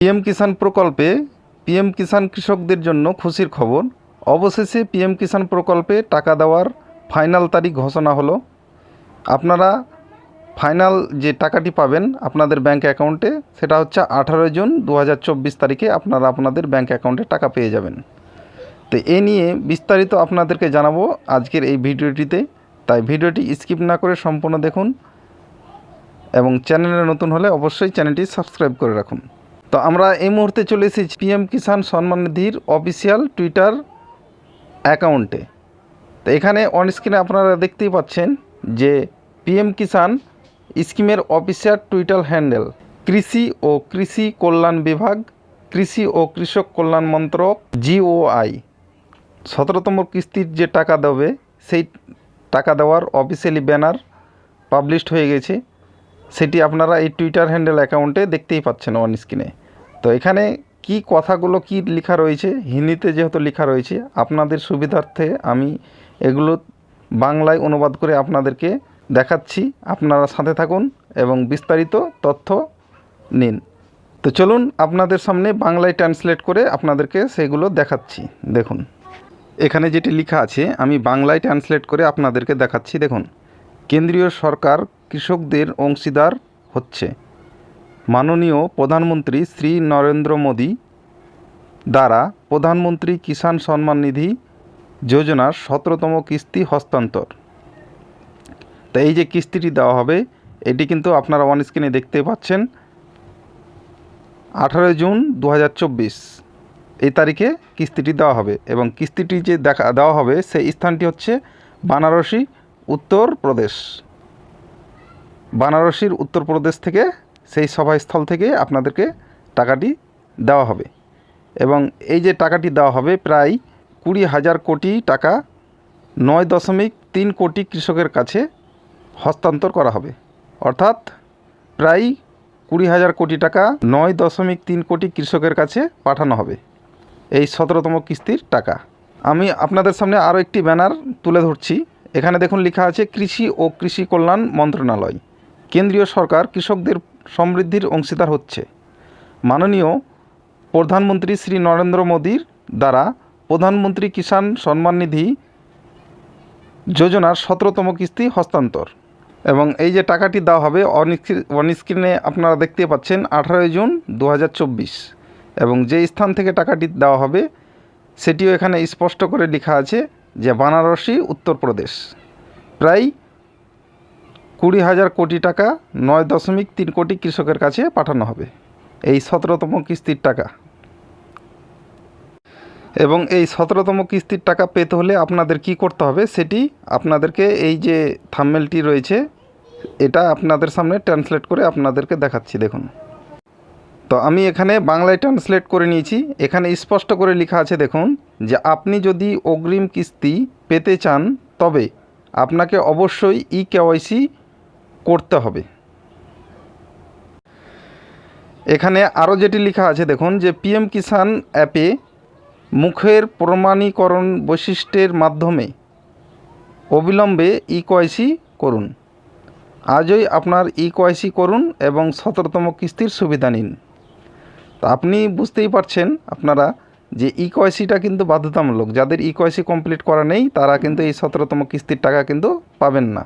PM কিষাণ প্রকল্পে PM কিষাণ কৃষকদের জন্য খুশির খবর। অবশেষে পিএম কিষাণ প্রকল্পে টাকা দেওয়ার ফাইনাল তারিখ ঘোষণা হলো। আপনারা ফাইনাল যে টাকাটি পাবেন আপনাদের ব্যাঙ্ক অ্যাকাউন্টে সেটা হচ্ছে 18 জুন 2024 তারিখে আপনারা আপনাদের ব্যাঙ্ক অ্যাকাউন্টে টাকা পেয়ে যাবেন। তো এ নিয়ে বিস্তারিত আপনাদেরকে জানাবো আজকের এই ভিডিওটিতে, তাই ভিডিওটি স্কিপ না করে সম্পূর্ণ দেখুন এবং চ্যানেলে নতুন হলে অবশ্যই চ্যানেলটি সাবস্ক্রাইব করে রাখুন। তো আমরা এই মুহূর্তে চলে এসেছি PM Kisan Samman নিধির official Twitter অ্যাকাউন্টে। তো এখানে অন স্ক্রিনে আপনারা দেখতেই পাচ্ছেন যে পিএম কিষাণ স্কিমের অফিসিয়াল টুইটার হ্যান্ডেল কৃষি ও কৃষি কল্যাণ বিভাগ, কৃষি ও কৃষক কল্যাণ মন্ত্রক, GOI 17তম কিস্তির যে টাকা দেবে সেই টাকা দেওয়ার অফিসিয়ালি ব্যানার পাবলিশড হয়ে গেছে। সেটি আপনারা এই টুইটার হ্যান্ডেল অ্যাকাউন্টে দেখতেই পাচ্ছেন অন স্ক্রিনে। তো এখানে কি কথাগুলো কি লেখা রয়েছে, হিন্দিতে যেহেতু লেখা রয়েছে আপনাদের সুবিধার্থে আমি এগুলো বাংলায় অনুবাদ করে আপনাদেরকে দেখাচ্ছি। আপনারা সাথে থাকুন এবং বিস্তারিত তথ্য নিন। তো চলুন আপনাদের সামনে বাংলায় ট্রান্সলেট করে আপনাদেরকে সেগুলো দেখাচ্ছি। দেখুন এখানে যেটি লেখা আছে আমি বাংলায় ট্রান্সলেট করে আপনাদেরকে দেখাচ্ছি। দেখুন, কেন্দ্রীয় সরকার কৃষকদের অংশীদার হচ্ছে। মাননীয় প্রধানমন্ত্রী শ্রী নরেন্দ্র মোদী দ্বারা প্রধানমন্ত্রী কিষাণ সম্মান নিধি যোজনার 17তম কিস্তি হস্তান্তর। তো এই যে কিস্তিটি দেওয়া হবে এটি কিন্তু আপনারা অন স্ক্রিনে দেখতে পাচ্ছেন 18 জুন 2024 এই তারিখে কিস্তিটি দেওয়া হবে এবং কিস্তিটি যে দেওয়া হবে সেই স্থানটি হচ্ছে বানারসি, উত্তরপ্রদেশ। বানারসির উত্তরপ্রদেশ থেকে সেই সভাস্থল থেকে আপনাদেরকে টাকাটি দেওয়া হবে এবং এই যে টাকাটি দেওয়া হবে প্রায় 20,000 কোটি টাকা 9.3 কোটি কৃষকের কাছে হস্তান্তর করা হবে। অর্থাৎ প্রায় 20,000 কোটি টাকা 9.3 কোটি কৃষকের কাছে পাঠানো হবে এই 17তম কিস্তির টাকা। আমি আপনাদের সামনে আরও একটি ব্যানার তুলে ধরছি। এখানে দেখুন লেখা আছে কৃষি ও কৃষি কল্যাণ মন্ত্রণালয়, কেন্দ্রীয় সরকার কৃষকদের সমৃদ্ধির অংশীদার হচ্ছে। মাননীয় প্রধানমন্ত্রী শ্রী নরেন্দ্র মোদীর দ্বারা প্রধানমন্ত্রী কিষাণ সম্মান নিধি যোজনার 17তম কিস্তি হস্তান্তর এবং এই যে টাকাটি দেওয়া হবে অন স্ক্রিনে আপনারা দেখতে পাচ্ছেন 18 জুন 2024 এবং যে স্থান থেকে টাকাটি দেওয়া হবে সেটিও এখানে স্পষ্ট করে লেখা আছে যে বানারসি, উত্তরপ্রদেশ। প্রায় 20,000 কোটি টাকা 9.3 কোটি কৃষকের কাছে পাঠানো হবে এই 17তম কিস্তির টাকা। এবং এই 17তম কিস্তির টাকা পেতে হলে আপনাদের কি করতে হবে সেটি আপনাদেরকে এই যে থাম্বনেলটি রয়েছে এটা আপনাদের সামনে ট্রান্সলেট করে আপনাদেরকে দেখাচ্ছি। দেখুন, তো আমি এখানে বাংলায় ট্রান্সলেট করে নিয়েছি। এখানে স্পষ্ট করে লেখা আছে দেখুন যে আপনি যদি অগ্রিম কিস্তি পেতে চান তবে আপনাকে অবশ্যই KYC করতে হবে। এখানে আরও যেটি লেখা আছে দেখুন যে পিএম কিষাণ অ্যাপে মুখের প্রমাণীকরণ বৈশিষ্ট্যের মাধ্যমে অবিলম্বে KYC করুন। আজই আপনার KYC করুন এবং 17তম কিস্তির সুবিধা নিন। তো আপনি বুঝতেই পারছেন আপনারা যে KYCটা কিন্তু বাধ্যতামূলক। যাদের KYC কমপ্লিট করা নেই তারা কিন্তু এই 17তম কিস্তির টাকা কিন্তু পাবেন না।